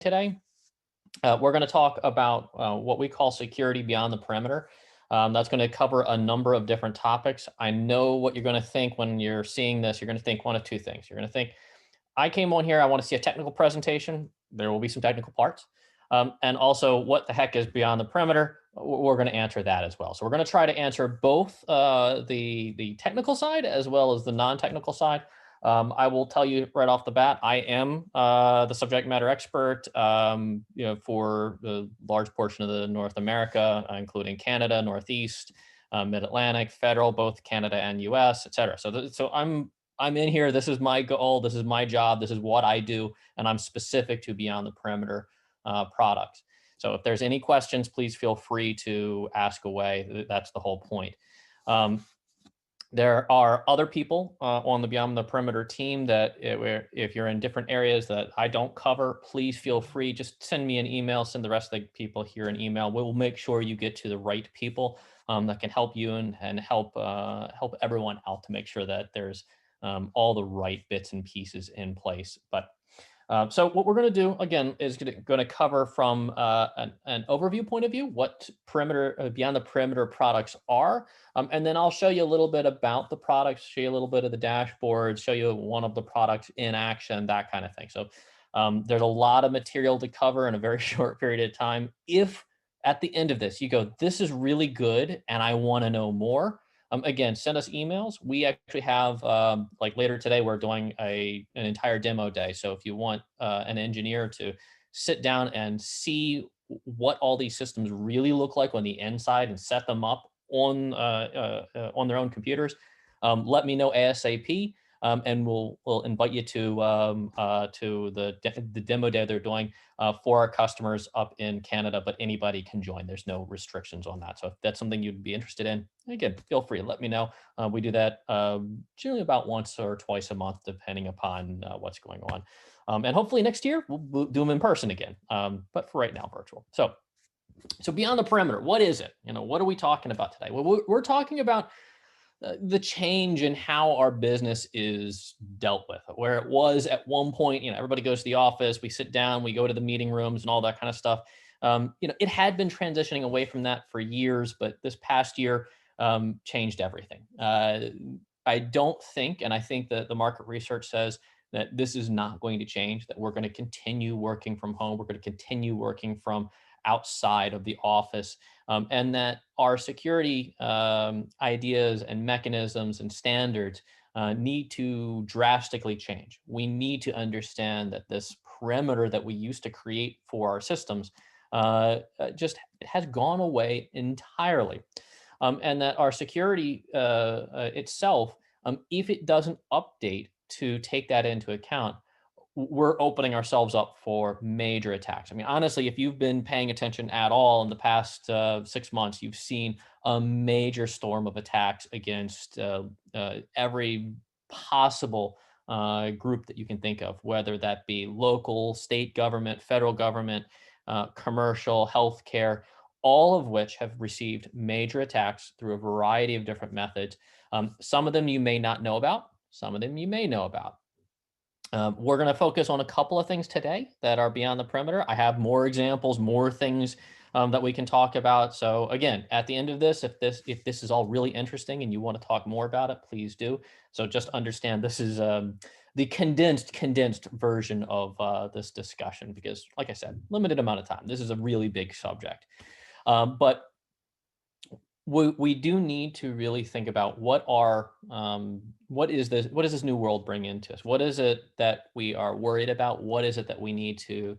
Today. We're going to talk about what we call security beyond the perimeter. That's going to cover a number of different topics. I know what you're going to think when you're seeing this. You're going to think one of two things. You're going to think, I came on here, I want to see a technical presentation. There will be some technical parts. And also, what the heck is beyond the perimeter? We're going to answer that as well. So we're going to try to answer both the technical side as well as the non-technical side. I will tell you right off the bat, I am the subject matter expert, for the large portion of the North America, including Canada, Northeast, Mid-Atlantic, federal, both Canada and US, et cetera. So I'm in here. This is my goal. This is my job. This is what I do, and I'm specific to beyond the perimeter products. So if there's any questions, please feel free to ask away. That's the whole point. Um, there are other people on the Beyond the Perimeter team that if you're in different areas that I don't cover, please feel free. Just send me an email, send the rest of the people here an email. We'll make sure you get to the right people that can help you and help everyone out to make sure that there's all the right bits and pieces in place. So what we're going to do again is going to cover from an overview point of view what perimeter beyond the perimeter products are, and then I'll show you a little bit about the products, show you a little bit of the dashboard, show you one of the products in action, that kind of thing. So there's a lot of material to cover in a very short period of time. If at the end of this you go, this is really good, and I want to know more. Again, send us emails. We actually have, like later today, we're doing an entire demo day. So if you want an engineer to sit down and see what all these systems really look like on the inside and set them up on their own computers, let me know ASAP. And we'll invite you to the demo day they're doing for our customers up in Canada, but anybody can join. There's no restrictions on that. So if that's something you'd be interested in, again, feel free, let me know. We do that generally about once or twice a month, depending upon what's going on. And hopefully next year we'll do them in person again. But for right now, virtual. So beyond the perimeter, what is it? What are we talking about today? Well, we're talking about the change in how our business is dealt with, where it was at one point, everybody goes to the office, we sit down, we go to the meeting rooms and all that kind of stuff. It had been transitioning away from that for years, but this past year changed everything. I don't think, and I think that the market research says that this is not going to change, that we're going to continue working from home. We're going to continue working from outside of the office, and that our security ideas and mechanisms and standards need to drastically change. We need to understand that this perimeter that we used to create for our systems just has gone away entirely. And that our security itself, if it doesn't update to take that into account, we're opening ourselves up for major attacks. I mean, honestly, if you've been paying attention at all in the past 6 months, you've seen a major storm of attacks against every possible group that you can think of, whether that be local, state government, federal government, commercial, healthcare, all of which have received major attacks through a variety of different methods. Some of them you may not know about, some of them you may know about. We're going to focus on a couple of things today that are beyond the perimeter. I have more examples, more things that we can talk about. So again, at the end of this, if this is all really interesting and you want to talk more about it, please do. So just understand this is the condensed version of this discussion because, like I said, limited amount of time. This is a really big subject, but we do need to really think about what is this new world bring into us? What is it that we are worried about? What is it that we need to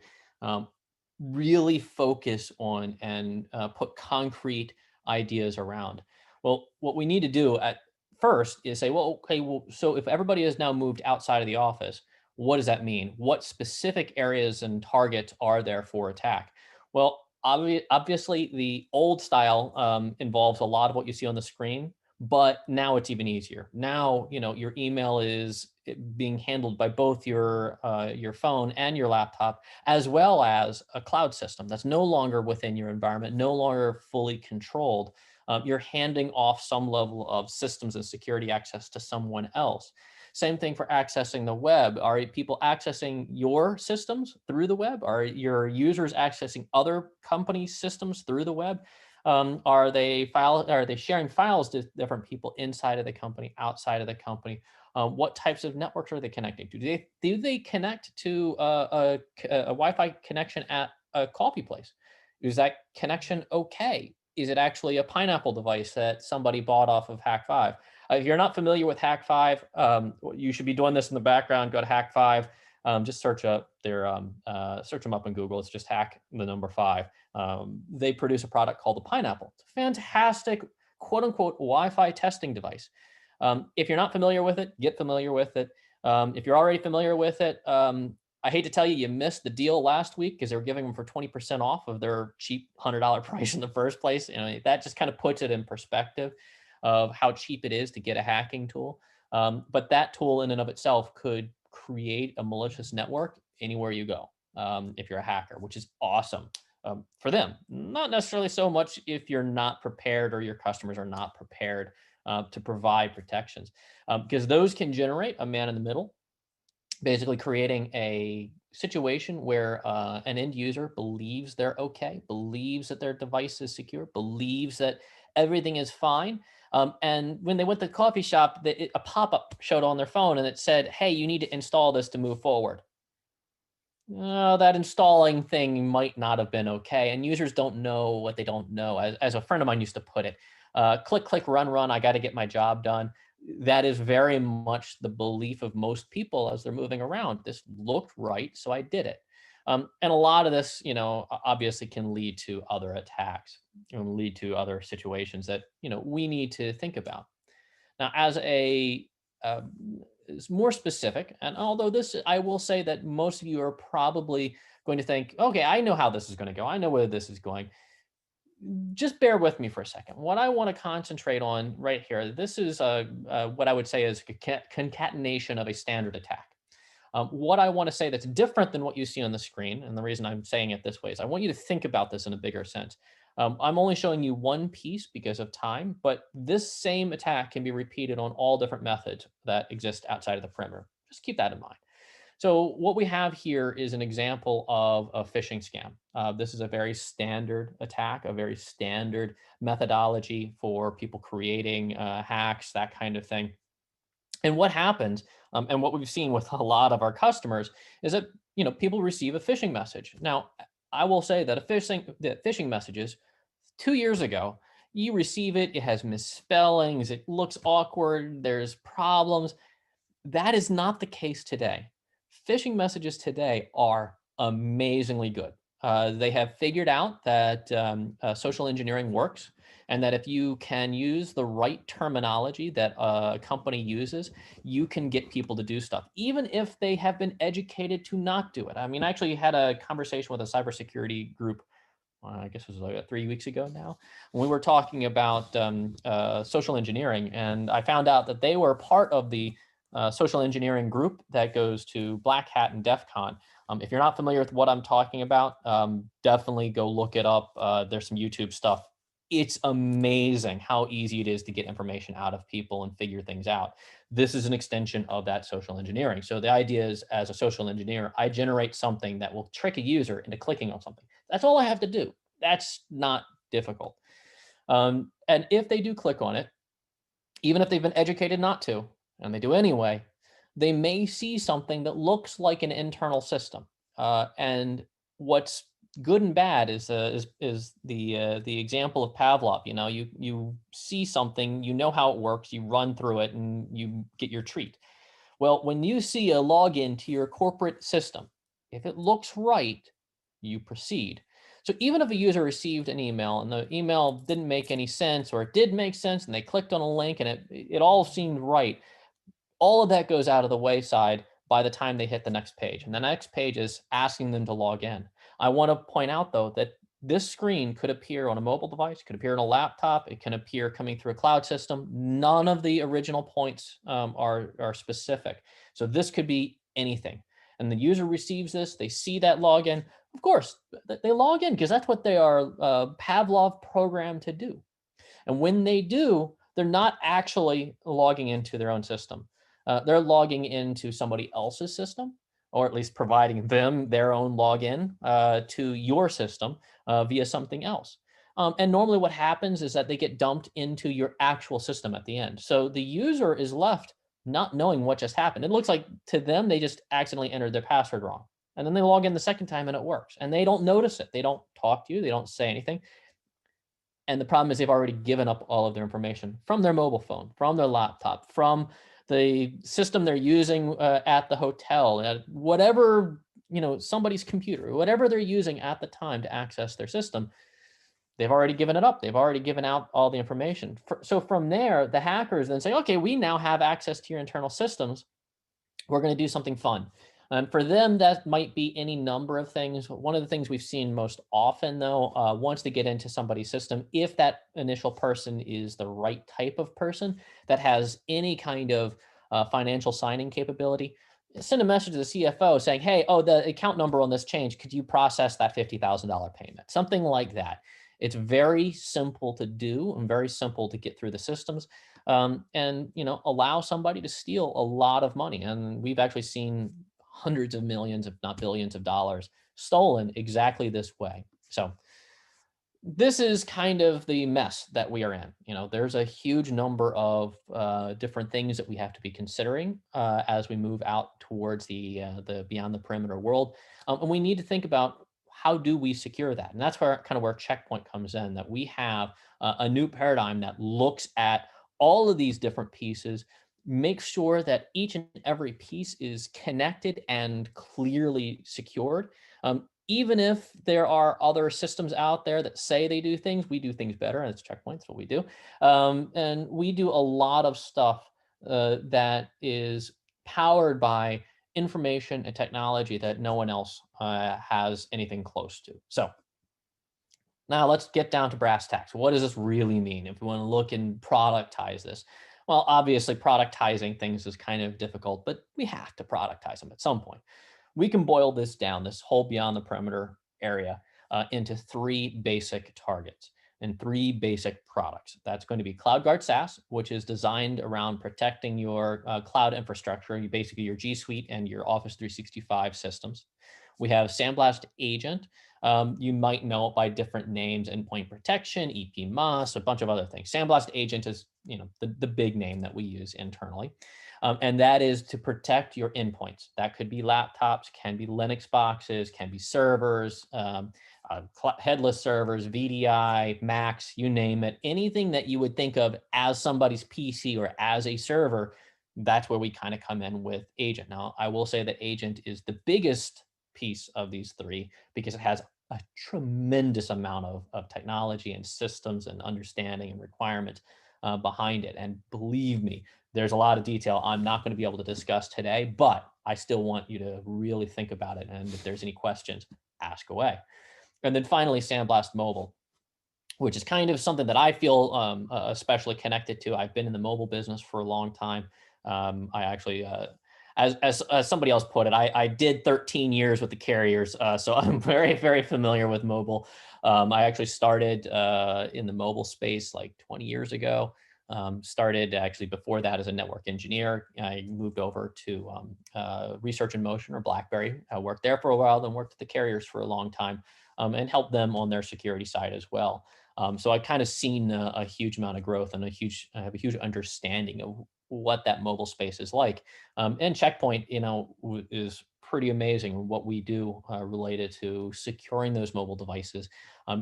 really focus on and put concrete ideas around? Well, what we need to do at first is say, well, okay, well, so if everybody has now moved outside of the office, what does that mean? What specific areas and targets are there for attack? Well, obviously, the old style involves a lot of what you see on the screen, but now it's even easier. Now, your email is being handled by both your phone and your laptop, as well as a cloud system that's no longer within your environment, no longer fully controlled. You're handing off some level of systems and security access to someone else. Same thing for accessing the web. Are people accessing your systems through the web? Are your users accessing other companies' systems through the web? Are they sharing files to different people inside of the company, outside of the company? What types of networks are they connecting to? Do they connect to a Wi-Fi connection at a coffee place? Is that connection okay? Is it actually a Pineapple device that somebody bought off of Hack5? If you're not familiar with Hack5, you should be doing this in the background. Go to Hack5. Just search them up in Google. It's just Hack the number 5. They produce a product called the Pineapple. It's a fantastic, quote unquote, Wi-Fi testing device. If you're not familiar with it, get familiar with it. If you're already familiar with it, I hate to tell you, you missed the deal last week because they were giving them for 20% off of their cheap $100 price in the first place. That just kind of puts it in perspective of how cheap it is to get a hacking tool. But that tool in and of itself could create a malicious network anywhere you go if you're a hacker, which is awesome for them. Not necessarily so much if you're not prepared or your customers are not prepared to provide protections, because those can generate a man in the middle, basically creating a situation where an end user believes they're okay, believes that their device is secure, believes that everything is fine. And when they went to the coffee shop, a pop-up showed on their phone and it said, hey, you need to install this to move forward. That installing thing might not have been okay. And users don't know what they don't know. As a friend of mine used to put it, click, click, run, run, I got to get my job done. That is very much the belief of most people as they're moving around. This looked right, so I did it. And a lot of this, obviously can lead to other attacks and lead to other situations that, we need to think about. Now, as a is more specific, and although this, I will say that most of you are probably going to think, okay, I know how this is going to go. I know where this is going. Just bear with me for a second. What I want to concentrate on right here, this is what I would say is a concatenation of a standard attack. What I want to say that's different than what you see on the screen, and the reason I'm saying it this way is I want you to think about this in a bigger sense. I'm only showing you one piece because of time, but this same attack can be repeated on all different methods that exist outside of the perimeter. Just keep that in mind. So what we have here is an example of a phishing scam. This is a very standard attack, a very standard methodology for people creating hacks, that kind of thing. And what happens, and what we've seen with a lot of our customers, is that people receive a phishing message. Now, I will say that phishing messages 2 years ago, you receive it, it has misspellings, it looks awkward, there's problems. That is not the case today. Phishing messages today are amazingly good. They have figured out that social engineering works, and that if you can use the right terminology that a company uses, you can get people to do stuff, even if they have been educated to not do it. I mean, I actually had a conversation with a cybersecurity group, I guess it was like 3 weeks ago now, when we were talking about social engineering, and I found out that they were part of the social engineering group that goes to Black Hat and DEF CON. If you're not familiar with what I'm talking about, definitely go look it up. There's some YouTube stuff. It's amazing how easy it is to get information out of people and figure things out. This is an extension of that social engineering. So the idea is, as a social engineer, I generate something that will trick a user into clicking on something. That's all I have to do. That's not difficult. And if they do click on it, even if they've been educated not to, and they do anyway, they may see something that looks like an internal system. And what's good and bad is the example of Pavlov. You see something, you know how it works, you run through it, and you get your treat. Well, when you see a login to your corporate system, if it looks right, you proceed. So even if a user received an email and the email didn't make any sense, or it did make sense and they clicked on a link and it all seemed right, all of that goes out of the wayside by the time they hit the next page. And the next page is asking them to log in. I want to point out, though, that this screen could appear on a mobile device, could appear on a laptop, it can appear coming through a cloud system. None of the original points are specific. So this could be anything. And the user receives this, they see that login. Of course, they log in because that's what they are Pavlov programmed to do. And when they do, they're not actually logging into their own system. they're logging into somebody else's system, or at least providing them their own login to your system via something else. And normally what happens is that they get dumped into your actual system at the end. So the user is left not knowing what just happened. It looks like to them, they just accidentally entered their password wrong. And then they log in the second time and it works. And they don't notice it. They don't talk to you. They don't say anything. And the problem is they've already given up all of their information from their mobile phone, from their laptop, from the system they're using at the hotel, at whatever, somebody's computer, whatever they're using at the time to access their system. They've already given it up. They've already given out all the information. So from there, the hackers then say, okay, we now have access to your internal systems. We're going to do something fun. And for them, that might be any number of things. One of the things we've seen most often, though, once they get into somebody's system, if that initial person is the right type of person that has any kind of financial signing capability, send a message to the CFO saying, hey, oh, the account number on this changed. Could you process that $50,000 payment? Something like that. It's very simple to do and very simple to get through the systems, and allow somebody to steal a lot of money. And we've actually seen hundreds of millions, if not billions of dollars stolen exactly this way. So this is kind of the mess that we are in. There's a huge number of different things that we have to be considering as we move out towards the beyond the perimeter world, and we need to think about how do we secure that. And that's where Checkpoint comes in. That we have a new paradigm that looks at all of these different pieces, make sure that each and every piece is connected and clearly secured. Even if there are other systems out there that say they do things, we do things better, and it's Checkpoint. That's what we do. And we do a lot of stuff that is powered by information and technology that no one else has anything close to. So now let's get down to brass tacks. What does this really mean if we want to look and productize this? Well, obviously, productizing things is kind of difficult, but we have to productize them at some point. We can boil this down, this whole beyond the perimeter area, into three basic targets and three basic products. That's going to be CloudGuard SaaS, which is designed around protecting your cloud infrastructure, basically your G Suite and your Office 365 systems. We have SandBlast Agent. You might know it by different names: Endpoint Protection, EP-MOS, a bunch of other things. SandBlast Agent is the big name that we use internally. And that is to protect your endpoints. That could be laptops, can be Linux boxes, can be servers, headless servers, VDI, Macs, you name it. Anything that you would think of as somebody's PC or as a server, that's where we kind of come in with Agent. Now, I will say that Agent is the biggest piece of these three because it has a tremendous amount of technology and systems and understanding and requirements behind it. And believe me, there's a lot of detail I'm not going to be able to discuss today, but I still want you to really think about it. And if there's any questions, ask away. And then finally, SandBlast Mobile, which is kind of something that I feel especially connected to. I've been in the mobile business for a long time. I actually, as somebody else put it, I did 13 years with the carriers, so I'm very, very familiar with mobile. I actually started in the mobile space like 20 years ago. Started actually before that as a network engineer. I moved over to Research in Motion, or BlackBerry. I worked there for a while, then worked at the carriers for a long time, and helped them on their security side as well. So I kind of seen a huge amount of growth and I have a huge understanding of what that mobile space is like. And Checkpoint, is pretty amazing what we do related to securing those mobile devices.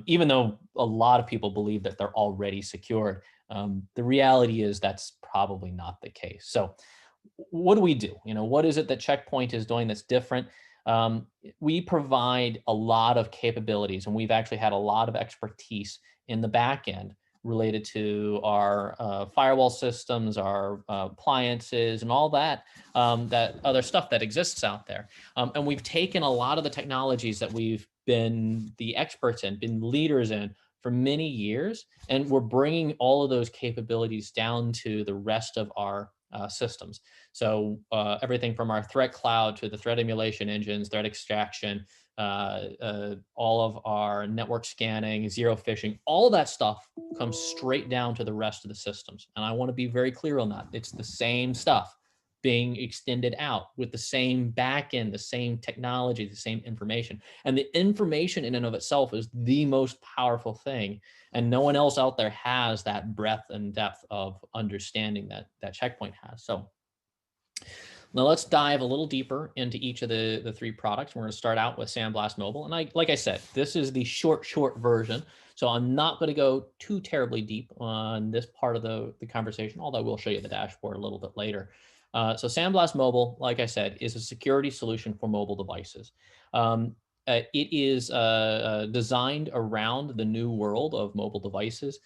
Even though a lot of people believe that they're already secured, the reality is that's probably not the case. So what do we do? What is it that Checkpoint is doing that's different? We provide a lot of capabilities, and we've actually had a lot of expertise in the back end related to our firewall systems, our appliances, and all that other stuff that exists out there. And we've taken a lot of the technologies that we've been the experts in, been leaders in for many years, and we're bringing all of those capabilities down to the rest of our systems. So everything from our threat cloud to the threat emulation engines, threat extraction, all of our network scanning, zero phishing, all of that stuff comes straight down to the rest of the systems. And I want to be very clear on that. It's the same stuff. being extended out with the same backend, the same technology, the same information. And the information in and of itself is the most powerful thing. And no one else out there has that breadth and depth of understanding that Checkpoint has. So now let's dive a little deeper into each of the three products. We're going to start out with SandBlast Mobile. And like I said, this is the short version. So I'm not going to go too terribly deep on this part of the conversation, although I will show you the dashboard a little bit later. So SandBlast Mobile, like I said, is a security solution for mobile devices. It is designed around the new world of mobile devices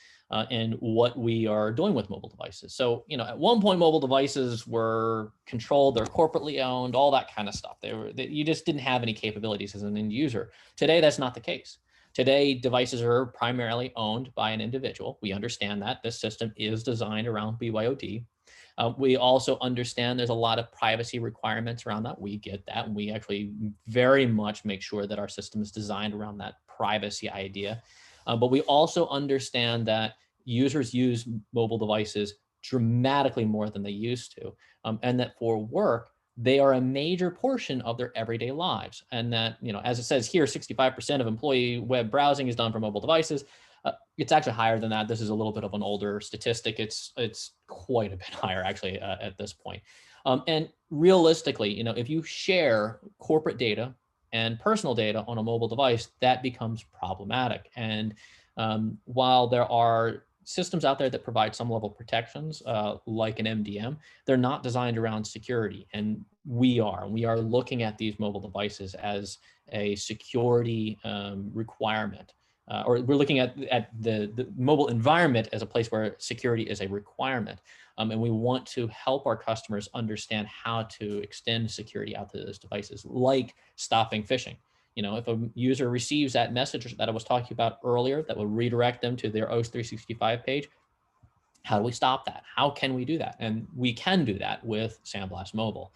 and what we are doing with mobile devices. So, at one point, mobile devices were controlled, they're corporately owned, all that kind of stuff. You just didn't have any capabilities as an end user. Today, that's not the case. Today, devices are primarily owned by an individual. We understand that this system is designed around BYOD. We also understand there's a lot of privacy requirements around that. We get that. And we actually very much make sure that our system is designed around that privacy idea. But we also understand that users use mobile devices dramatically more than they used to. And that for work, they are a major portion of their everyday lives. And that, as it says here, 65% of employee web browsing is done from mobile devices. It's actually higher than that. This is a little bit of an older statistic. It's quite a bit higher actually at this point. And realistically, if you share corporate data and personal data on a mobile device, that becomes problematic. And while there are systems out there that provide some level of protections, like an MDM, they're not designed around security. And we are looking at these mobile devices as a security requirement. Or we're looking at the mobile environment as a place where security is a requirement. And we want to help our customers understand how to extend security out to those devices, like stopping phishing. If a user receives that message that I was talking about earlier that will redirect them to their OS 365 page, how do we stop that? How can we do that? And we can do that with SandBlast Mobile.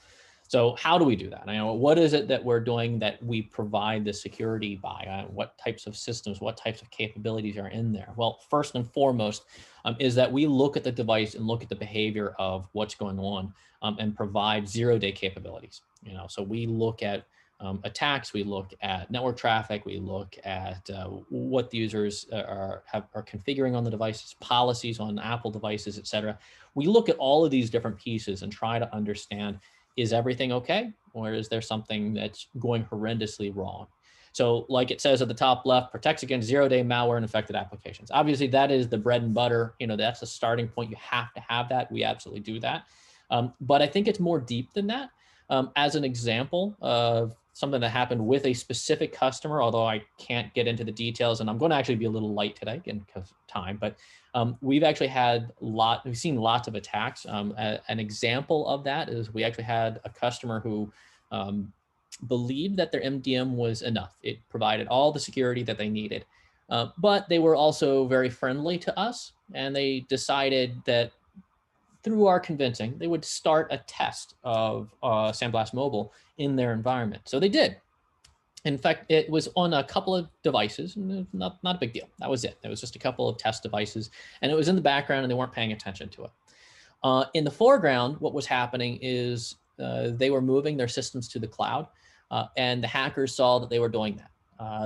So how do we do that? What is it that we're doing that we provide the security by? What types of systems, what types of capabilities are in there? Well, first and foremost is that we look at the device and look at the behavior of what's going on and provide zero-day capabilities. So we look at attacks, we look at network traffic, we look at what the users are configuring on the devices, policies on Apple devices, et cetera. We look at all of these different pieces and try to understand, is everything okay? Or is there something that's going horrendously wrong? So like it says at the top left, protects against zero-day malware and infected applications. Obviously, that is the bread and butter. That's the starting point. You have to have that. We absolutely do that. But I think it's more deep than that. As an example of something that happened with a specific customer, although I can't get into the details, and I'm going to actually be a little light today again because of time, but we've actually we've seen lots of attacks. An example of that is we actually had a customer who believed that their MDM was enough. It provided all the security that they needed, but they were also very friendly to us, and they decided that through our convincing, they would start a test of SandBlast Mobile in their environment. So they did. In fact, it was on a couple of devices, not a big deal. That was it. It was just a couple of test devices, and it was in the background, and they weren't paying attention to it. In the foreground, what was happening is they were moving their systems to the cloud, and the hackers saw that they were doing that.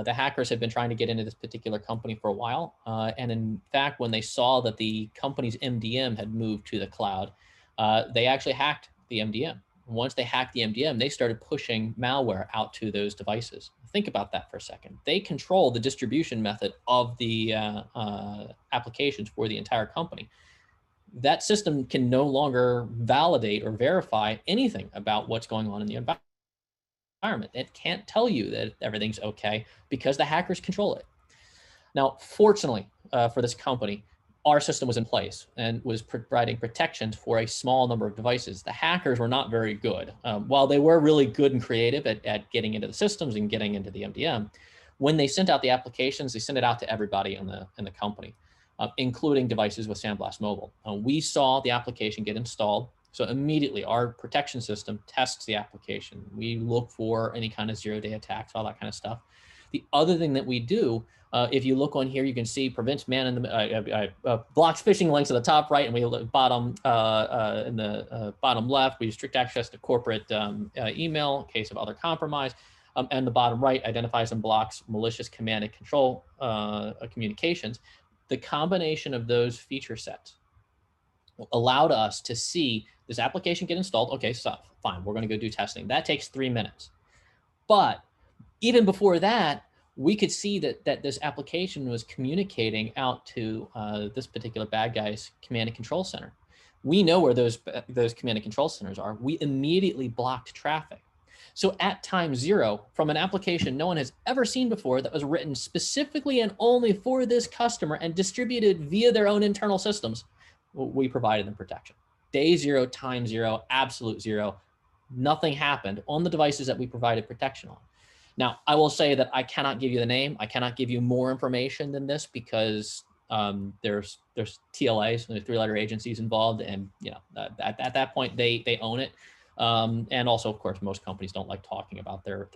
The hackers had been trying to get into this particular company for a while. And in fact, when they saw that the company's MDM had moved to the cloud, they actually hacked the MDM. Once they hacked the MDM, they started pushing malware out to those devices. Think about that for a second. They control the distribution method of the applications for the entire company. That system can no longer validate or verify anything about what's going on in the environment. It can't tell you that everything's okay because the hackers control it. Now, fortunately for this company, our system was in place and was providing protections for a small number of devices. The hackers were not very good. While they were really good and creative at getting into the systems and getting into the MDM, when they sent out the applications, they sent it out to everybody in the company, including devices with SandBlast Mobile. We saw the application get installed. So immediately our protection system tests the application. We look for any kind of zero-day attacks, all that kind of stuff. The other thing that we do, if you look on here, you can see prevents man in the blocks phishing links at the top right, and we bottom in the bottom left, we restrict access to corporate email in case of other compromise. And the bottom right identifies and blocks malicious command and control communications. The combination of those feature sets allowed us to see this application get installed. Okay, so fine, we're going to go do testing. That takes 3 minutes. But even before that, we could see that this application was communicating out to this particular bad guy's command and control center. We know where those command and control centers are. We immediately blocked traffic. So at time 0, from an application no one has ever seen before that was written specifically and only for this customer and distributed via their own internal systems, we provided them protection. Day 0, time 0, absolute 0. Nothing happened on the devices that we provided protection on. Now, I will say that I cannot give you the name. I cannot give you more information than this because there's TLAs, there's 3-letter agencies involved, and at that point they own it. And also, of course, most companies don't like talking about their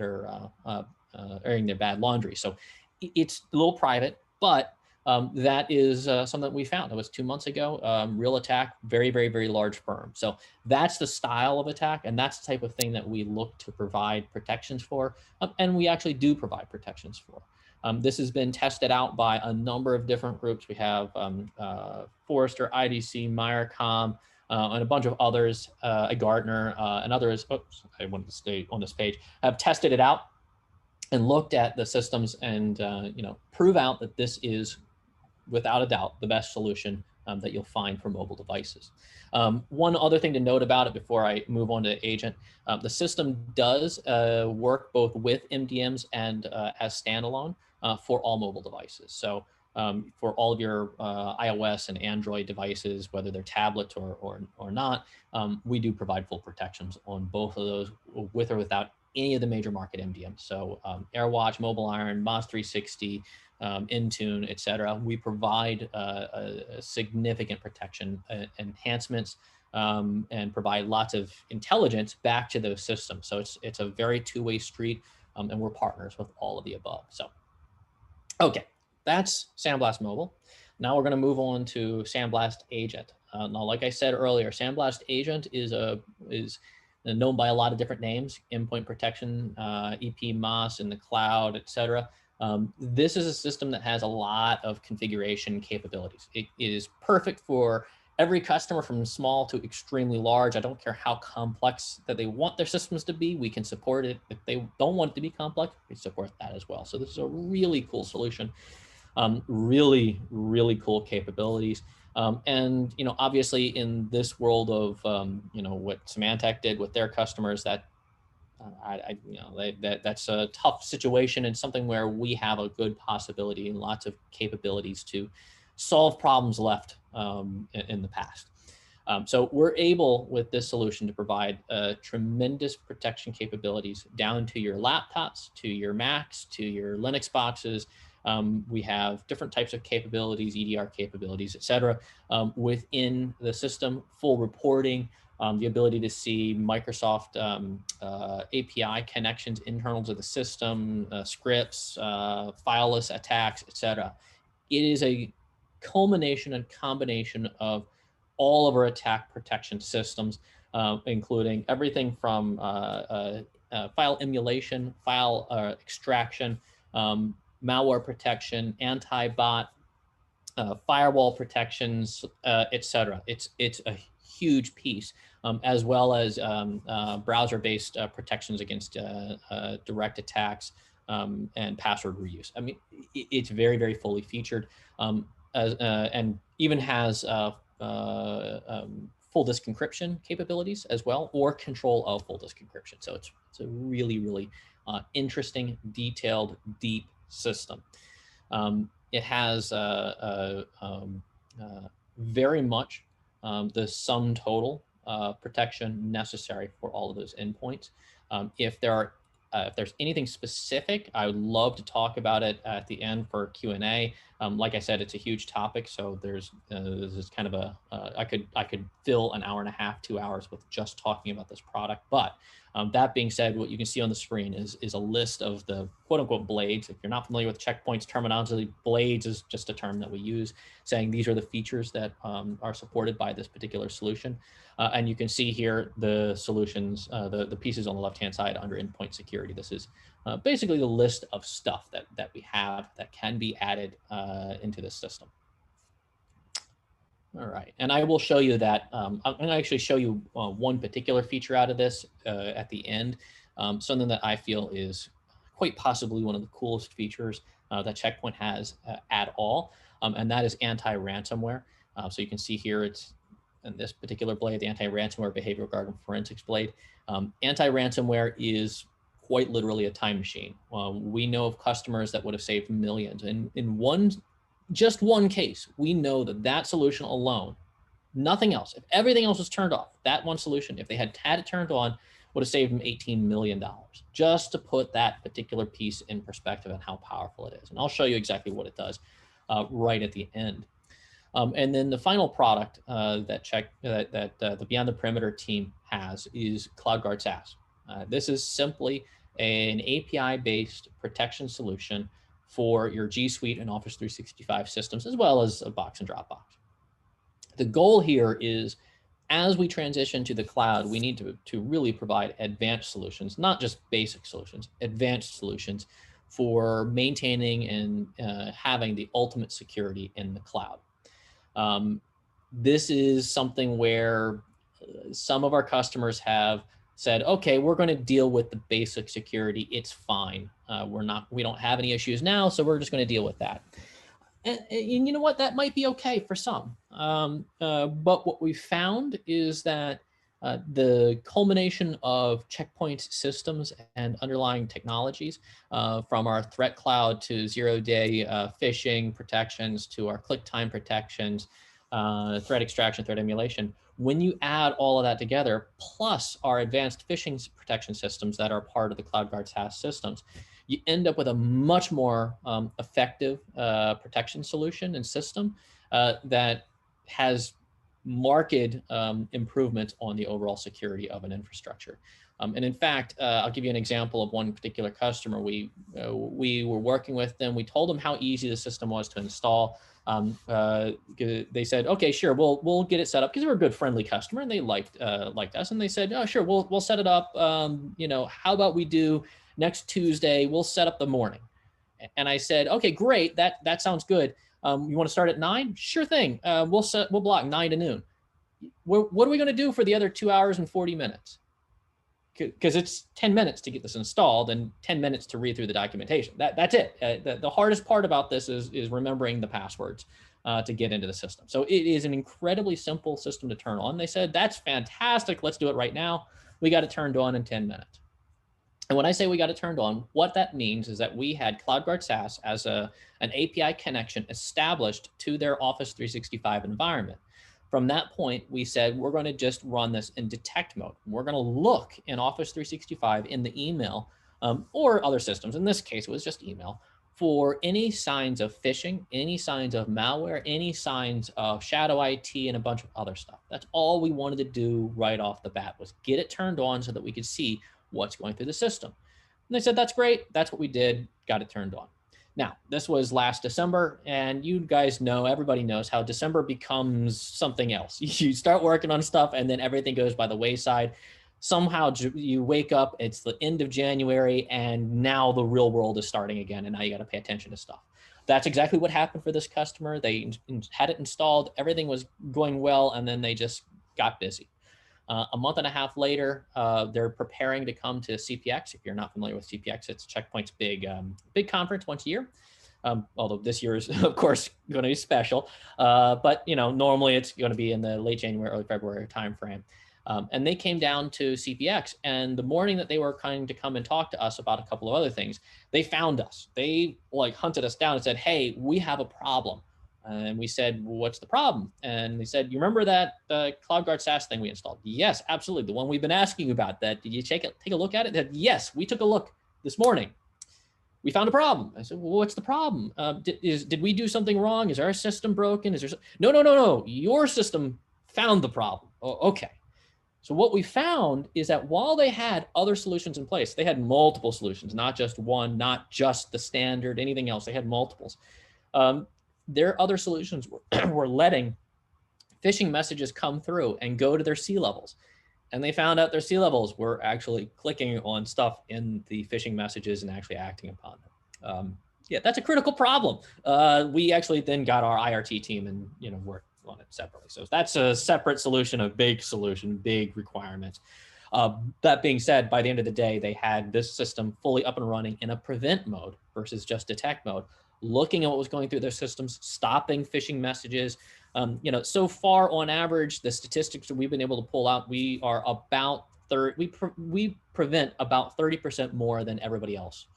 airing their bad laundry. So it's a little private, but that is something that we found. It was 2 months ago. Real attack, very, very, very large firm. So that's the style of attack, and that's the type of thing that we look to provide protections for, and we actually do provide protections for. This has been tested out by a number of different groups. We have Forrester, IDC, Miercom, and a bunch of others, Gartner, and others. Oops, I wanted to stay on this page. Have tested it out and looked at the systems and prove out that this is, without a doubt, the best solution that you'll find for mobile devices. One other thing to note about it before I move on to Agent, the system does work both with MDMs and as standalone for all mobile devices. So for all of your iOS and Android devices, whether they're tablets or not, we do provide full protections on both of those with or without any of the major market MDMs. So AirWatch, MobileIron, Moz 360, Intune, et cetera. We provide a significant protection enhancements and provide lots of intelligence back to those systems. So it's a very two-way street, and we're partners with all of the above. So, okay, that's SandBlast Mobile. Now we're going to move on to SandBlast Agent. Now, like I said earlier, SandBlast Agent is known by a lot of different names: endpoint protection, EP, MOS in the cloud, et cetera. This is a system that has a lot of configuration capabilities. It is perfect for every customer from small to extremely large. I don't care how complex that they want their systems to be. We can support it. If they don't want it to be complex, we support that as well. So this is a really cool solution. Really, really cool capabilities. And obviously in this world of what Symantec did with their customers, that's a tough situation and something where we have a good possibility and lots of capabilities to solve problems left in the past. So we're able with this solution to provide tremendous protection capabilities down to your laptops, to your Macs, to your Linux boxes. We have different types of capabilities, EDR capabilities, et cetera, within the system, full reporting, the ability to see Microsoft API connections internal to the system, scripts, fileless attacks, et cetera. It is a culmination and combination of all of our attack protection systems, including everything from file emulation, file extraction, malware protection, anti-bot, firewall protections, et cetera. It's a huge piece, as well as browser-based protections against direct attacks and password reuse. I mean, it's very, very fully featured, and even has full disk encryption capabilities as well, or control of full disk encryption. So it's a really, really interesting, detailed, deep system. It has very much the sum total protection necessary for all of those endpoints. If there's anything specific, I would love to talk about it at the end for Q&A. Like I said, it's a huge topic, so this is kind of I could fill an hour and a half, 2 hours with just talking about this product. But That being said, what you can see on the screen is a list of the quote unquote blades. If you're not familiar with Checkpoint's terminology, blades is just a term that we use, saying these are the features that are supported by this particular solution. And you can see here the solutions, the pieces on the left-hand side under endpoint security. This is basically the list of stuff that we have that can be added into this system. All right, and I will show you that. I'm going to actually show you one particular feature out of this at the end, something that I feel is quite possibly one of the coolest features that Checkpoint has at all, and that is anti-ransomware. So you can see here it's in this particular blade, the anti-ransomware behavioral guard and forensics blade. Anti-ransomware is quite literally a time machine. We know of customers that would have saved millions, and in just one case, we know that that solution alone, nothing else, if everything else was turned off, that one solution, if they had it turned on, would have saved them $18 million, just to put that particular piece in perspective and how powerful it is. And I'll show you exactly what it does right at the end. And then the final product that the Beyond the Perimeter team has is CloudGuard SaaS. This is simply an API-based protection solution for your G Suite and Office 365 systems, as well as a Box and Dropbox. The goal here is, as we transition to the cloud, we need to really provide advanced solutions, not just basic solutions, advanced solutions for maintaining and having the ultimate security in the cloud. This is something where some of our customers have said, okay, we're going to deal with the basic security. It's fine. We don't have any issues now, so we're just going to deal with that. And you know what? That might be okay for some. But what we found is that the culmination of Checkpoint's systems and underlying technologies, from our threat cloud to zero-day phishing protections to our click time protections, threat extraction, threat emulation, when you add all of that together, plus our advanced phishing protection systems that are part of the CloudGuard SaaS systems, you end up with a much more effective protection solution and system that has marked improvements on the overall security of an infrastructure. And in fact, I'll give you an example of one particular customer. We were working with them. We told them how easy the system was to install. They said, okay, sure, we'll get it set up, because they were a good, friendly customer and they liked us. And they said, oh, sure, we'll set it up. How about we do next Tuesday? We'll set up the morning. And I said, okay, great. That sounds good. You want to start at 9? Sure thing. We'll block 9 to noon. What are we going to do for the other 2 hours and 40 minutes? Because it's 10 minutes to get this installed and 10 minutes to read through the documentation. That's it. The hardest part about this is remembering the passwords to get into the system. So it is an incredibly simple system to turn on. They said, that's fantastic. Let's do it right now. We got it turned on in 10 minutes. And when I say we got it turned on, what that means is that we had CloudGuard SaaS as an API connection established to their Office 365 environment. From that point, we said, we're going to just run this in detect mode. We're going to look in Office 365 in the email or other systems. In this case, it was just email, for any signs of phishing, any signs of malware, any signs of shadow IT, and a bunch of other stuff. That's all we wanted to do right off the bat, was get it turned on so that we could see what's going through the system. And they said, that's great. That's what we did. Got it turned on. Now, this was last December, and you guys know, everybody knows how December becomes something else. You start working on stuff, and then everything goes by the wayside. Somehow you wake up, it's the end of January, and now the real world is starting again, and now you got to pay attention to stuff. That's exactly what happened for this customer. They had it installed, everything was going well, and then they just got busy. A month and a half later, they're preparing to come to CPX. If you're not familiar with CPX, it's Checkpoint's big conference once a year. Although this year is, of course, going to be special. But normally it's going to be in the late January, early February timeframe. And they came down to CPX, and the morning that they were coming to come and talk to us about a couple of other things, they found us. They hunted us down and said, "Hey, we have a problem." And we said, well, what's the problem? And they said, you remember that CloudGuard SaaS thing we installed? Yes, absolutely. The one we've been asking you about. That, did you take a look at it? Said, yes, we took a look this morning. We found a problem. I said, well, what's the problem? Did we do something wrong? Is our system broken? No. Your system found the problem. Oh, okay. So what we found is that while they had other solutions in place, they had multiple solutions, not just one, not just the standard, anything else. They had multiples. Their other solutions were letting phishing messages come through and go to their sea levels. And they found out their sea levels were actually clicking on stuff in the phishing messages and actually acting upon them. Yeah, that's a critical problem. We actually then got our IRT team and worked on it separately. So that's a separate solution, a big solution, big requirements. That being said, by the end of the day, they had this system fully up and running in a prevent mode versus just detect mode, looking at what was going through their systems, stopping phishing messages. So far on average, the statistics that we've been able to pull out, we are about we prevent about 30% more than everybody else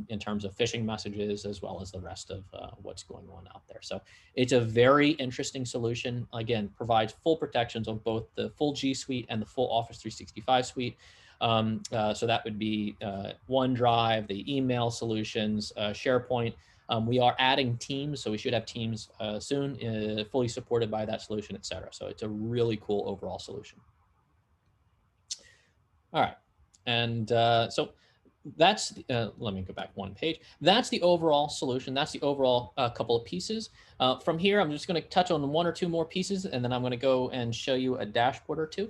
in terms of phishing messages, as well as the rest of what's going on out there. So it's a very interesting solution. Again, provides full protections on both the full G Suite and the full Office 365 suite. So that would be OneDrive, the email solutions, SharePoint. We are adding Teams, so we should have Teams soon, fully supported by that solution, et cetera. So it's a really cool overall solution. All right, and so that's, let me go back one page. That's the overall solution. That's the overall couple of pieces. From here, I'm just going to touch on one or two more pieces, and then I'm going to go and show you a dashboard or two.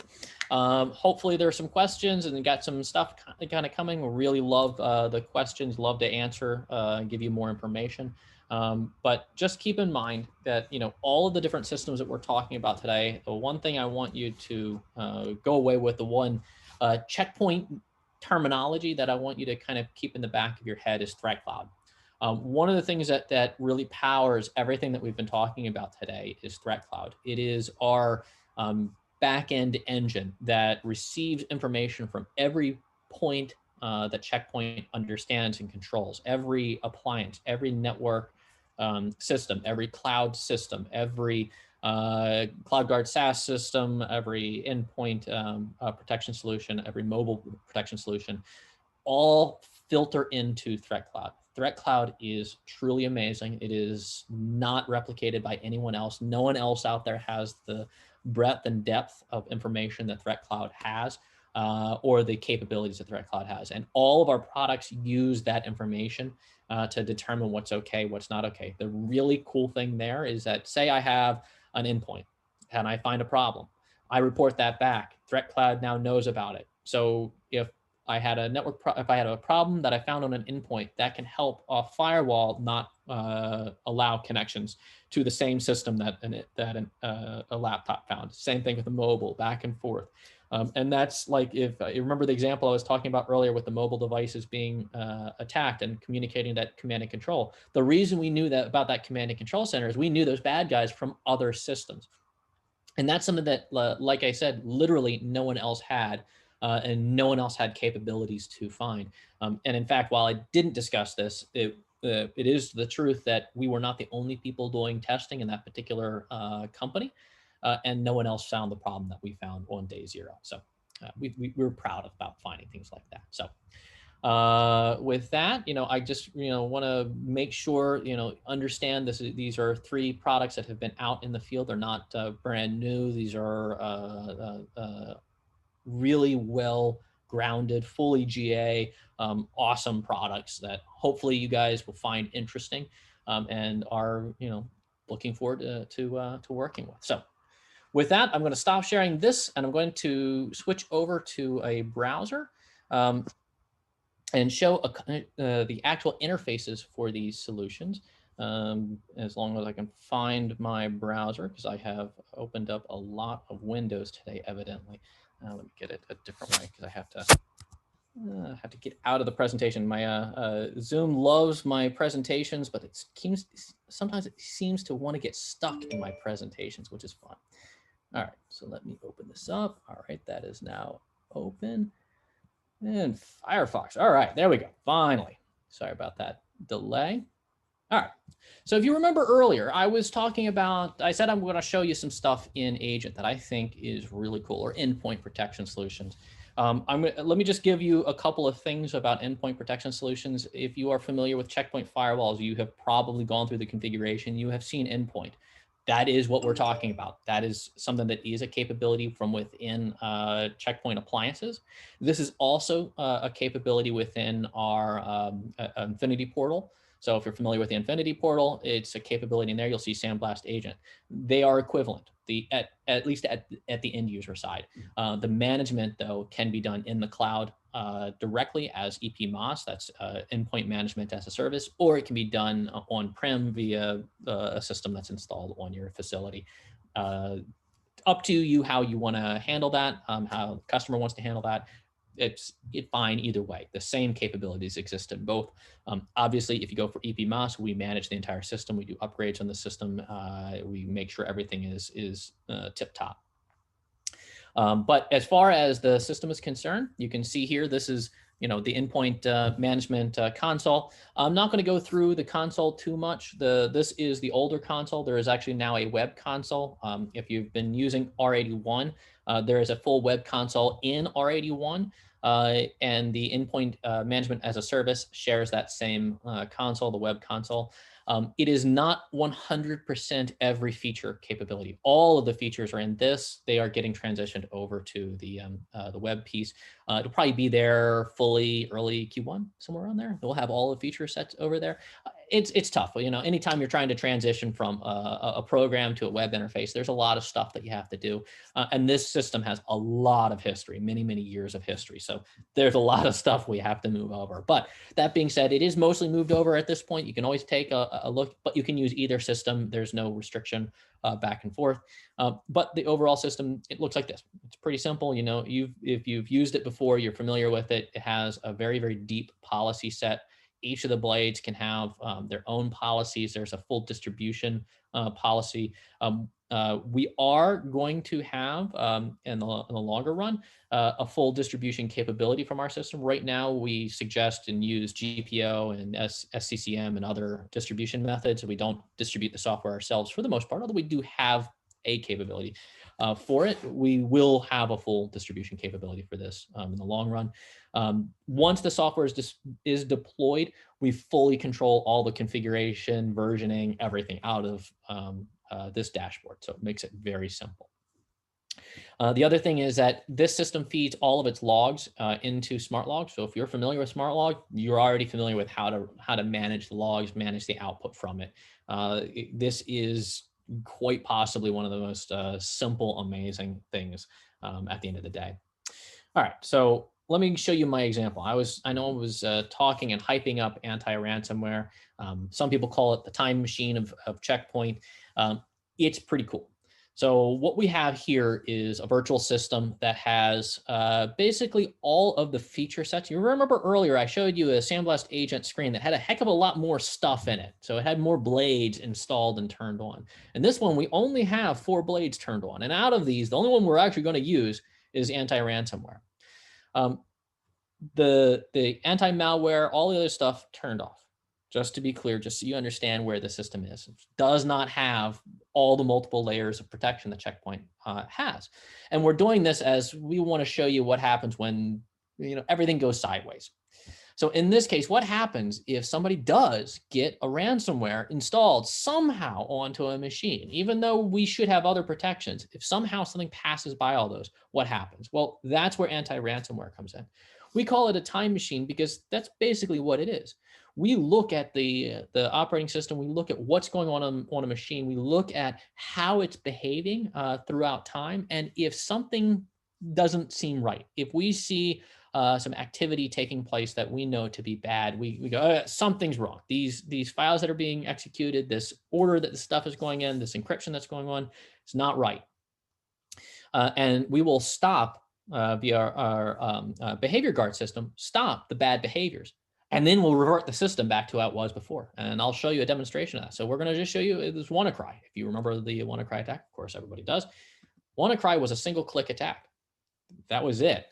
Hopefully there are some questions and got some stuff kind of coming. We really love the questions, love to answer, give you more information. But just keep in mind that, all of the different systems that we're talking about today, the one thing I want you to go away with, the one checkpoint terminology that I want you to kind of keep in the back of your head is threat cloud. One of the things that really powers everything that we've been talking about today is threat cloud. It is our back-end engine that receives information from every point that Checkpoint understands and controls, every appliance, every network system, every cloud system, every CloudGuard SaaS system, every endpoint protection solution, every mobile protection solution, all filter into Threat Cloud. Threat Cloud is truly amazing. It is not replicated by anyone else. No one else out there has the breadth and depth of information that Threat Cloud has, or the capabilities that Threat Cloud has. And all of our products use that information to determine what's okay, what's not okay. The really cool thing there is that, say I have an endpoint and I find a problem, I report that back. Threat Cloud now knows about it. So if I had a network, if I had a problem that I found on an endpoint, that can help a firewall not allow connections to the same system that a laptop found. Same thing with the mobile, back and forth. And that's like, if you remember the example I was talking about earlier with the mobile devices being attacked and communicating that command and control. The reason we knew that about that command and control center is we knew those bad guys from other systems. And that's something that, like I said, literally no one else had, and no one else had capabilities to find. And in fact, while I didn't discuss this, it is the truth that we were not the only people doing testing in that particular company. And no one else found the problem that we found on day zero. So we're proud about finding things like that. So with that, I just, want to make sure, understand these are 3 products that have been out in the field. They're not brand new. These are really well grounded, fully GA, awesome products that hopefully you guys will find interesting and are, looking forward to working with. So with that, I'm going to stop sharing this and I'm going to switch over to a browser and show the actual interfaces for these solutions. As long as I can find my browser, because I have opened up a lot of windows today, evidently. Let me get it a different way, because I have to get out of the presentation. My Zoom loves my presentations, but sometimes it seems to want to get stuck in my presentations, which is fun. All right, so let me open this up. All right, that is now open. And Firefox. All right, there we go. Finally. Sorry about that delay. All right. So if you remember earlier, I was talking about, I said I'm going to show you some stuff in Agent that I think is really cool, or endpoint protection solutions. Let me just give you a couple of things about endpoint protection solutions. If you are familiar with Checkpoint firewalls, you have probably gone through the configuration. You have seen endpoint. That is what we're talking about. That is something that is a capability from within Checkpoint appliances. This is also a capability within our Infinity portal. So if you're familiar with the Infinity portal, it's a capability in there. You'll see Sandblast Agent. They are equivalent, at least at the end user side. The management, though, can be done in the cloud directly as EPMOS, that's endpoint management as a service, or it can be done on-prem via a system that's installed on your facility. Up to you how you want to handle that, how the customer wants to handle that. It's fine either way. The same capabilities exist in both. Obviously, if you go for EPMOS, we manage the entire system. We do upgrades on the system. We make sure everything is tip top. But as far as the system is concerned, you can see here, this is the endpoint management console. I'm not going to go through the console too much. This is the older console. There is actually now a web console. If you've been using R81, there is a full web console in R81. And the endpoint management as a service shares that same console, the web console. It is not 100% every feature capability. All of the features are in this. They are getting transitioned over to the web piece. It'll probably be there fully early Q1, somewhere around there. We'll have all the feature sets over there. It's tough. Anytime you're trying to transition from a program to a web interface, there's a lot of stuff that you have to do. And this system has a lot of history, many, many years of history. So there's a lot of stuff we have to move over. But that being said, it is mostly moved over at this point. You can always take a look, but you can use either system. There's no restriction back and forth. But the overall system, it looks like this. It's pretty simple. If you've used it before, you're familiar with it. It has a very, very deep policy set. Each of the blades can have their own policies. There's a full distribution policy. We are going to have, in the longer run, a full distribution capability from our system. Right now, we suggest and use GPO and SCCM and other distribution methods. We don't distribute the software ourselves for the most part, although we do have a capability for it. We will have a full distribution capability for this in the long run. Once the software is deployed, we fully control all the configuration, versioning, everything out of this dashboard. So it makes it very simple. The other thing is that this system feeds all of its logs into SmartLog. So if you're familiar with SmartLog, you're already familiar with how to manage the logs, manage the output from it. This is quite possibly one of the most simple, amazing things at the end of the day. All right, so let me show you my example. I know I was talking and hyping up anti-ransomware. Some people call it the time machine of Checkpoint. It's pretty cool. So what we have here is a virtual system that has basically all of the feature sets. You remember earlier I showed you a Sandblast Agent screen that had a heck of a lot more stuff in it. So it had more blades installed and turned on. And this one, we only have 4 blades turned on. And out of these, the only one we're actually going to use is anti-ransomware. The anti-malware, all the other stuff turned off. Just to be clear, just so you understand where the system is. It does not have all the multiple layers of protection that Checkpoint has. And we're doing this as we want to show you what happens when everything goes sideways. So in this case, what happens if somebody does get a ransomware installed somehow onto a machine, even though we should have other protections? If somehow something passes by all those, what happens? Well, that's where anti-ransomware comes in. We call it a time machine because that's basically what it is. We look at the operating system, we look at what's going on a machine, we look at how it's behaving throughout time, and if something doesn't seem right, if we see some activity taking place that we know to be bad, we go, something's wrong. These files that are being executed, this order that the stuff is going in, this encryption that's going on, it's not right. And we will stop via our behavior guard system, stop the bad behaviors. And then we'll revert the system back to how it was before. And I'll show you a demonstration of that. So we're going to just show you this WannaCry. If you remember the WannaCry attack, of course, everybody does. WannaCry was a single click attack. That was it.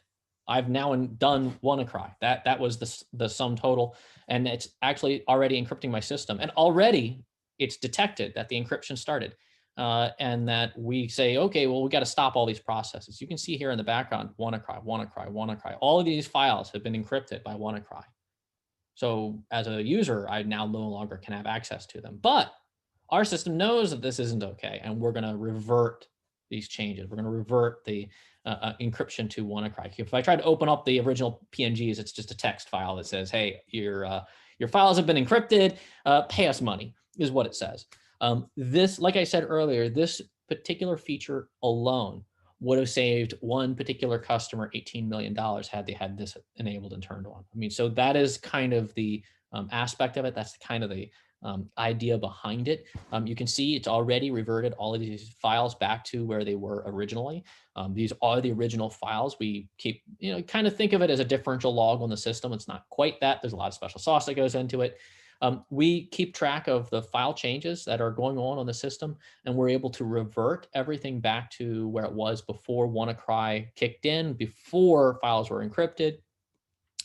I've now done WannaCry. That was the sum total. And it's actually already encrypting my system. And already it's detected that the encryption started. And that we say, okay, well, we got to stop all these processes. You can see here in the background, WannaCry, WannaCry, WannaCry. All of these files have been encrypted by WannaCry. So as a user, I now no longer can have access to them. But Our system knows that this isn't okay, and we're going to revert these changes. We're going to revert the encryption to WannaCry. If I try to open up the original PNGs, it's just a text file that says, "Hey, your files have been encrypted. Pay us money," is what it says. This, like I said earlier, this particular feature alone would have saved one particular customer $18 million had they had this enabled and turned on. I mean, so that is kind of the aspect of it. That's kind of the idea behind it. You can see it's already reverted all of these files back to where they were originally. These are the original files. We keep, kind of think of it as a differential log on the system. It's not quite that. There's a lot of special sauce that goes into it. We keep track of the file changes that are going on the system, and we're able to revert everything back to where it was before WannaCry kicked in, before files were encrypted,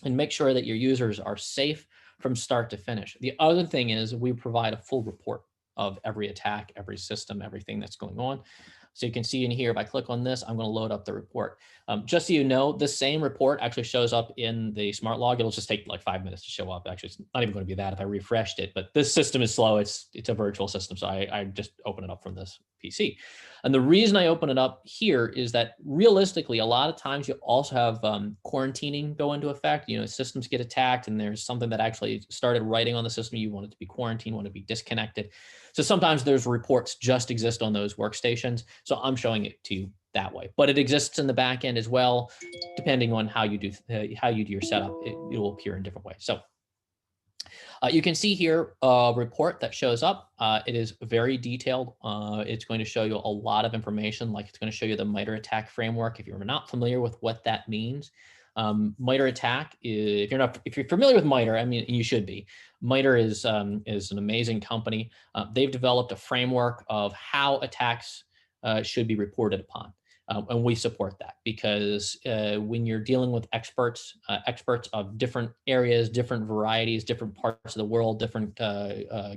and make sure that your users are safe from start to finish. The other thing is we provide a full report of every attack, every system, everything that's going on. So you can see in here, if I click on this, I'm going to load up the report. Just so you know, this same report actually shows up in the smart log. It'll just take like 5 minutes to show up. Actually, it's not even going to be that if I refreshed it, but this system is slow. It's a virtual system. So I just open it up from this PC. And the reason I open it up here is that realistically, a lot of times you also have quarantining go into effect. Systems get attacked and there's something that actually started writing on the system. You want it to be quarantined, want it to be disconnected. So sometimes there's reports just exist on those workstations. So I'm showing it to you that way, but it exists in the back end as well. Depending on how you do your setup, it will appear in different ways. So you can see here a report that shows up. It is very detailed. It's going to show you a lot of information, like it's going to show you the MITRE ATT&CK framework. If you're not familiar with what that means, MITRE ATT&CK, if you're familiar with MITRE, I mean, you should be. MITRE is an amazing company. They've developed a framework of how attacks should be reported upon. And we support that because when you're dealing with experts of different areas, different varieties, different parts of the world, different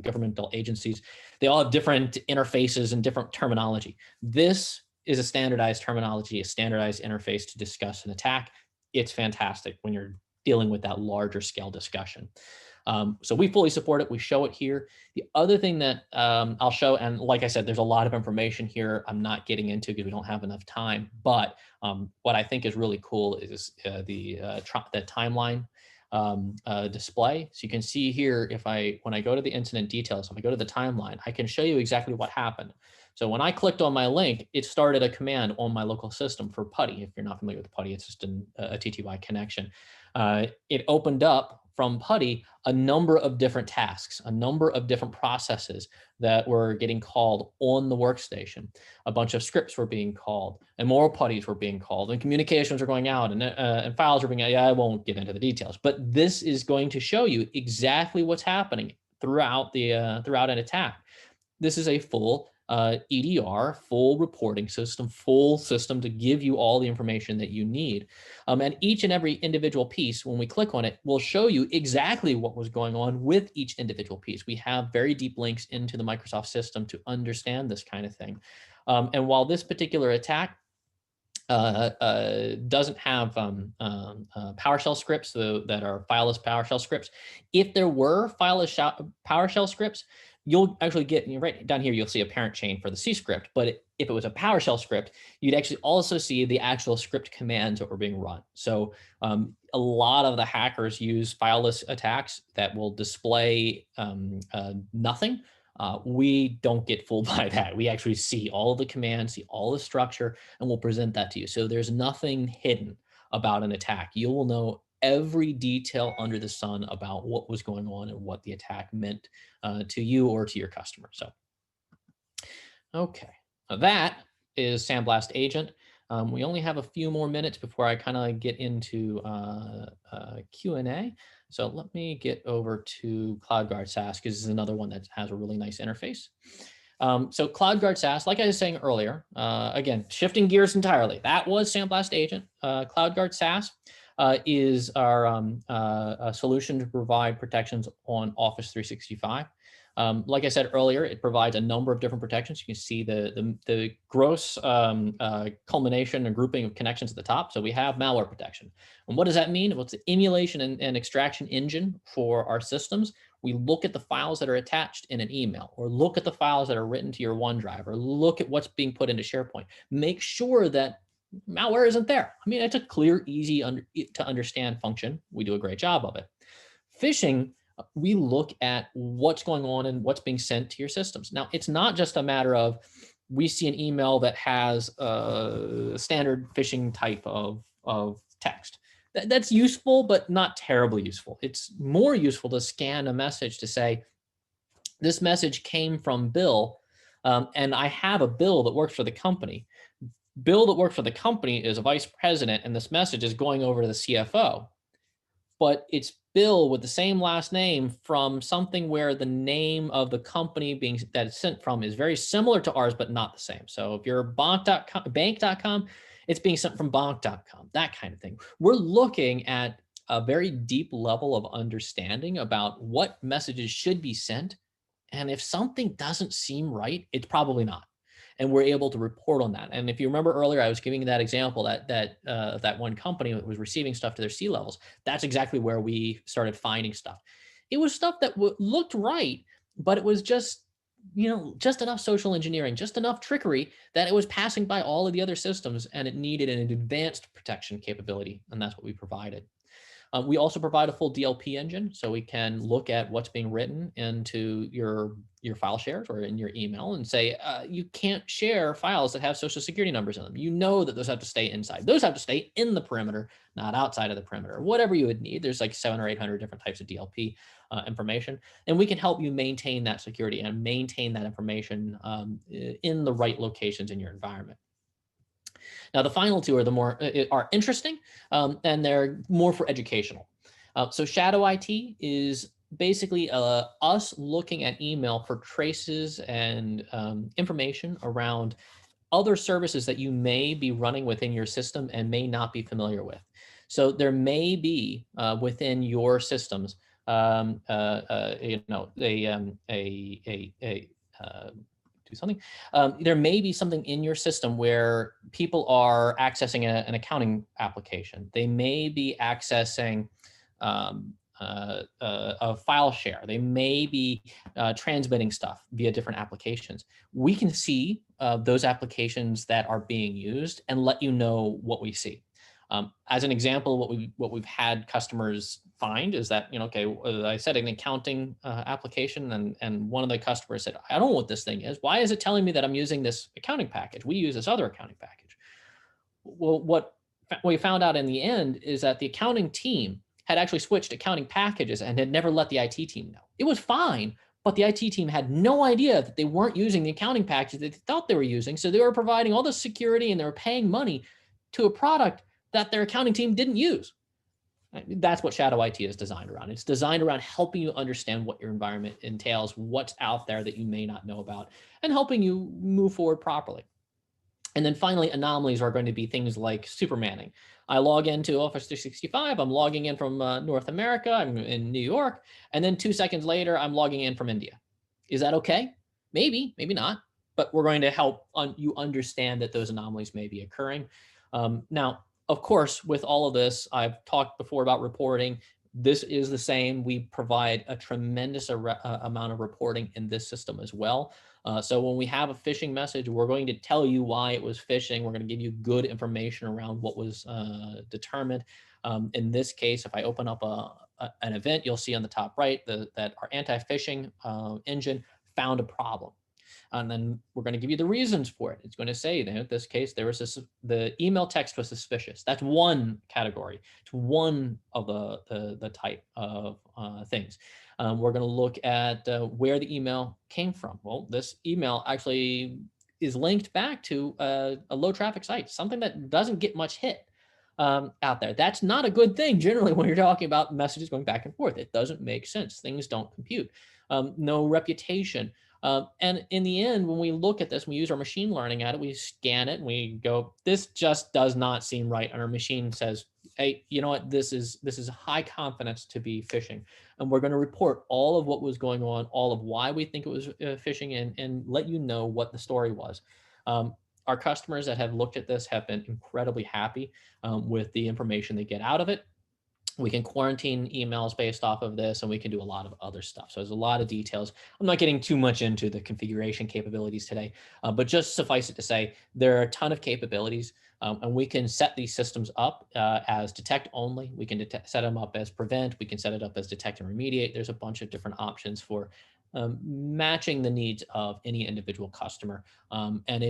governmental agencies, they all have different interfaces and different terminology. This is a standardized terminology, a standardized interface to discuss an attack. It's fantastic when you're dealing with that larger scale discussion. So we fully support it. We show it here. The other thing that I'll show, and like I said, there's a lot of information here I'm not getting into because we don't have enough time. But what I think is really cool is the timeline display. So you can see here, when I go to the incident details, if I go to the timeline, I can show you exactly what happened. So when I clicked on my link, it started a command on my local system for PuTTY. If you're not familiar with PuTTY, it's just a TTY connection. It opened up from PuTTY a number of different tasks, a number of different processes that were getting called on the workstation. A bunch of scripts were being called, and more PuTTYs were being called, and communications were going out, and files were being out. Yeah, I won't get into the details, but this is going to show you exactly what's happening throughout an attack. This is a full EDR, full reporting system, full system to give you all the information that you need. And each and every individual piece, when we click on it, will show you exactly what was going on with each individual piece. We have very deep links into the Microsoft system to understand this kind of thing. And while this particular attack doesn't have PowerShell scripts that are fileless PowerShell scripts, if there were fileless PowerShell scripts, you'll actually get, right down here, you'll see a parent chain for the C script. But if it was a PowerShell script, you'd actually also see the actual script commands that were being run. So a lot of the hackers use fileless attacks that will display nothing. We don't get fooled by that. We actually see all of the commands, see all the structure, and we'll present that to you. So there's nothing hidden about an attack. You will know every detail under the sun about what was going on and what the attack meant to you or to your customer. So, okay, now that is SandBlast Agent. We only have a few more minutes before I kind of get into Q&A. So let me get over to CloudGuard SaaS because this is another one that has a really nice interface. So CloudGuard SaaS, like I was saying earlier, again, shifting gears entirely. That was SandBlast Agent. CloudGuard SaaS is our solution to provide protections on Office 365. Like I said earlier, it provides a number of different protections. You can see the gross culmination and grouping of connections at the top. So we have malware protection. And what does that mean? Well, it's the emulation and extraction engine for our systems. We look at the files that are attached in an email, or look at the files that are written to your OneDrive, or look at what's being put into SharePoint. Make sure that malware isn't there. I mean, it's a clear, easy to understand function. We do a great job of it. Phishing, we look at what's going on and what's being sent to your systems. Now, it's not just a matter of we see an email that has a standard phishing type of text. That's useful, but not terribly useful. It's more useful to scan a message to say, this message came from Bill, and I have a Bill that works for the company. Bill that works for the company is a vice president, and this message is going over to the CFO. But it's Bill with the same last name from something where the name of the company that it's sent from is very similar to ours, but not the same. So if you're bank.com, it's being sent from bank.com, that kind of thing. We're looking at a very deep level of understanding about what messages should be sent. And if something doesn't seem right, it's probably not. And we're able to report on that. And if you remember earlier, I was giving that example that one company that was receiving stuff to their C-levels. That's exactly where we started finding stuff. It was stuff that looked right, but it was just, just enough social engineering, just enough trickery that it was passing by all of the other systems, and it needed an advanced protection capability. And that's what we provided. We also provide a full DLP engine, so we can look at what's being written into your file shares or in your email and say, you can't share files that have social security numbers in them. You know that those have to stay inside. Those have to stay in the perimeter, not outside of the perimeter. Whatever you would need. There's like 700 or 800 different types of DLP information, and we can help you maintain that security and maintain that information in the right locations in your environment. Now, the final two are the more are interesting, and they're more for educational. So Shadow IT is basically us looking at email for traces and information around other services that you may be running within your system and may not be familiar with. So there may be within your systems, do something. There may be something in your system where people are accessing an accounting application. They may be accessing a file share. They may be transmitting stuff via different applications. We can see those applications that are being used and let you know what we see. As an example, what we've had customers find is that, okay, I said an accounting application, and one of the customers said, I don't know what this thing is. Why is it telling me that I'm using this accounting package? We use this other accounting package. Well, what we found out in the end is that the accounting team had actually switched accounting packages and had never let the IT team know. It was fine, but the IT team had no idea that they weren't using the accounting package that they thought they were using. So they were providing all the security and they were paying money to a product that their accounting team didn't use. That's what Shadow IT is designed around. It's designed around helping you understand what your environment entails, what's out there that you may not know about, and helping you move forward properly. And then finally, anomalies are going to be things like supermanning. I log into Office 365, I'm logging in from North America, I'm in New York, and then 2 seconds later, I'm logging in from India. Is that okay? Maybe, maybe not, but we're going to help you understand that those anomalies may be occurring. Now, of course, with all of this, I've talked before about reporting. This is the same. We provide a tremendous amount of reporting in this system as well. So when we have a phishing message, we're going to tell you why it was phishing. We're going to give you good information around what was determined. In this case, if I open up an event, you'll see on the top right that our anti-phishing engine found a problem. And then we're going to give you the reasons for it. It's going to say that in this case, the email text was suspicious. That's one category. It's one of the type of things. We're going to look at where the email came from. Well, this email actually is linked back to a low traffic site, something that doesn't get much hit out there. That's not a good thing generally when you're talking about messages going back and forth. It doesn't make sense. Things don't compute. No reputation. And in the end, when we look at this, we use our machine learning at it, we scan it and we go, this just does not seem right. And our machine says, hey, you know what, this is high confidence to be phishing. And we're going to report all of what was going on, all of why we think it was phishing, and let you know what the story was. Our customers that have looked at this have been incredibly happy with the information they get out of it. We can quarantine emails based off of this, and we can do a lot of other stuff. So there's a lot of details. I'm not getting too much into the configuration capabilities today, but just suffice it to say, there are a ton of capabilities, and we can set these systems up as detect only. We can set them up as prevent. We can set it up as detect and remediate. There's a bunch of different options for matching the needs of any individual customer. And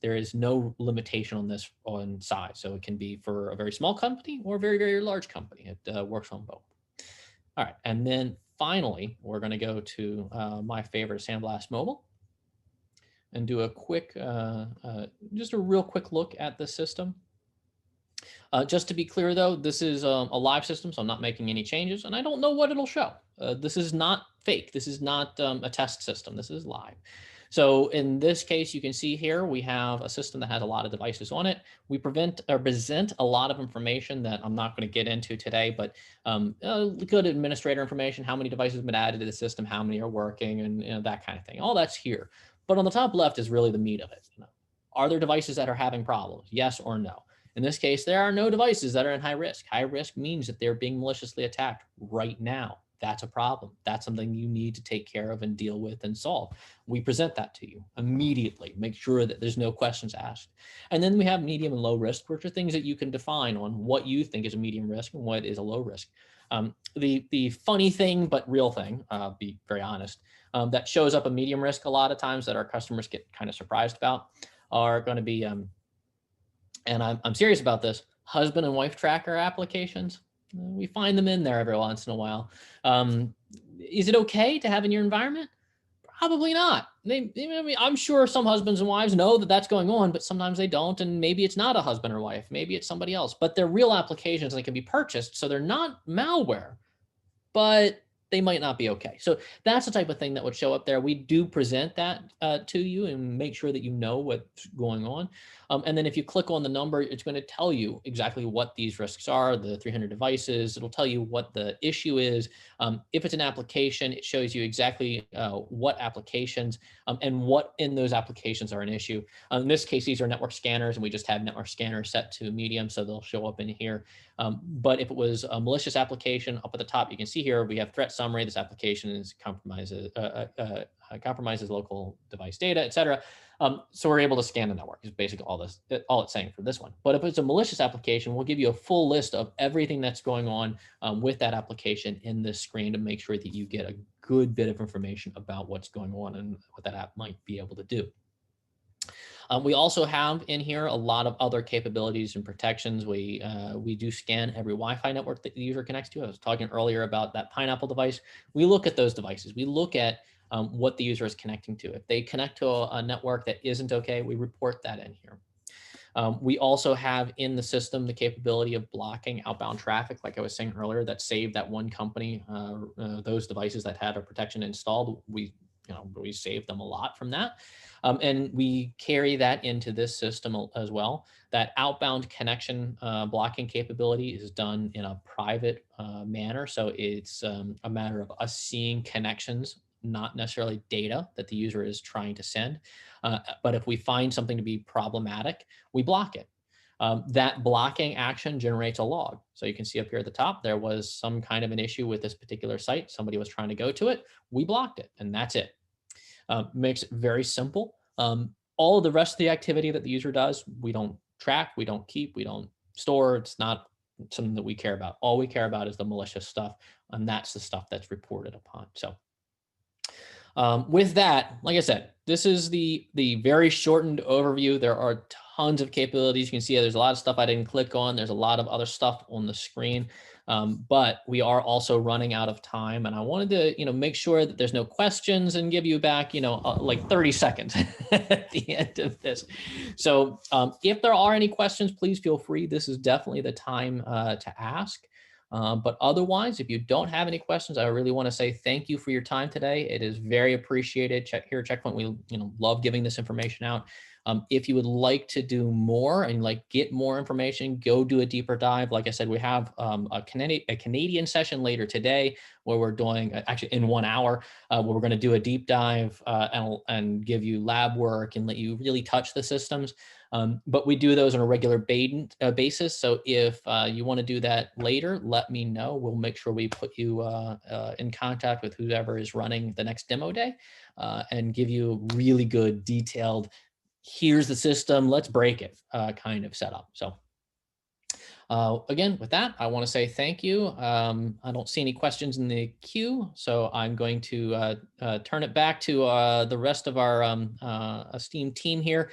there is no limitation on this on size. So it can be for a very small company or a very, very large company. It works on both. All right. And then finally, we're going to go to my favorite, SandBlast Mobile, and do a quick, just a real quick look at the system. Just to be clear, though, this is a live system, so I'm not making any changes, and I don't know what it'll show. This is not fake. This is not a test system. This is live. So in this case, you can see here, we have a system that has a lot of devices on it. We present a lot of information that I'm not going to get into today, but good administrator information, how many devices have been added to the system, how many are working, and that kind of thing. All that's here. But on the top left is really the meat of it. Are there devices that are having problems? Yes or no? In this case, there are no devices that are in high risk. High risk means that they're being maliciously attacked right now. That's a problem. That's something you need to take care of and deal with and solve. We present that to you immediately. Make sure that there's no questions asked. And then we have medium and low risk, which are things that you can define on what you think is a medium risk and what is a low risk. The funny thing, but real thing, be very honest, that shows up a medium risk a lot of times that our customers get kind of surprised about are going to be and I'm serious about this, husband and wife tracker applications. We find them in there every once in a while. Is it okay to have in your environment? Probably not. I mean, I'm sure some husbands and wives know that that's going on, but sometimes they don't. And maybe it's not a husband or wife. Maybe it's somebody else. But they're real applications and they can be purchased. So they're not malware, but they might not be okay. So that's the type of thing that would show up there. We do present that to you and make sure that you know what's going on. And then if you click on the number, it's going to tell you exactly what these risks are, the 300 devices. It'll tell you what the issue is. If it's an application, it shows you exactly what applications and what in those applications are an issue. In this case, these are network scanners, and we just have network scanners set to medium, so they'll show up in here. But if it was a malicious application, up at the top, you can see here, we have threat summary. This application is compromises local device data, et cetera. So we're able to scan the network is basically all it's saying for this one. But if it's a malicious application, we'll give you a full list of everything that's going on with that application in this screen to make sure that you get a good bit of information about what's going on and what that app might be able to do. We also have in here a lot of other capabilities and protections. We do scan every Wi-Fi network that the user connects to. I was talking earlier about that Pineapple device. We look at those devices. We look at what the user is connecting to. If they connect to a network that isn't okay, we report that in here. We also have in the system the capability of blocking outbound traffic, like I was saying earlier, that saved that one company, those devices that had a protection installed. We saved them a lot from that. And we carry that into this system as well. That outbound connection blocking capability is done in a private manner. So it's a matter of us seeing connections, not necessarily data that the user is trying to send. But if we find something to be problematic, we block it. That blocking action generates a log. So you can see up here at the top, there was some kind of an issue with this particular site. Somebody was trying to go to it. We blocked it, and that's it. Makes it very simple. All of the rest of the activity that the user does, we don't track, we don't keep, we don't store. It's not something that we care about. All we care about is the malicious stuff, and that's the stuff that's reported upon. So with that, like I said, this is the very shortened overview. There are tons of capabilities. You can see there's a lot of stuff I didn't click on. There's a lot of other stuff on the screen, but we are also running out of time. And I wanted to, make sure that there's no questions and give you back, like 30 seconds at the end of this. So if there are any questions, please feel free. This is definitely the time to ask. But otherwise, if you don't have any questions, I really want to say thank you for your time today. It is very appreciated. Here at Checkpoint, we love giving this information out. If you would like to do more and get more information, go do a deeper dive. Like I said, we have a Canadian session later today where we're doing actually in 1 hour, where we're going to do a deep dive and give you lab work and let you really touch the systems. But we do those on a regular basis. So if you want to do that later, let me know. We'll make sure we put you in contact with whoever is running the next demo day and give you a really good detailed, here's the system, let's break it kind of setup. So again, with that, I want to say thank you. I don't see any questions in the queue, so I'm going to turn it back to the rest of our esteemed team here.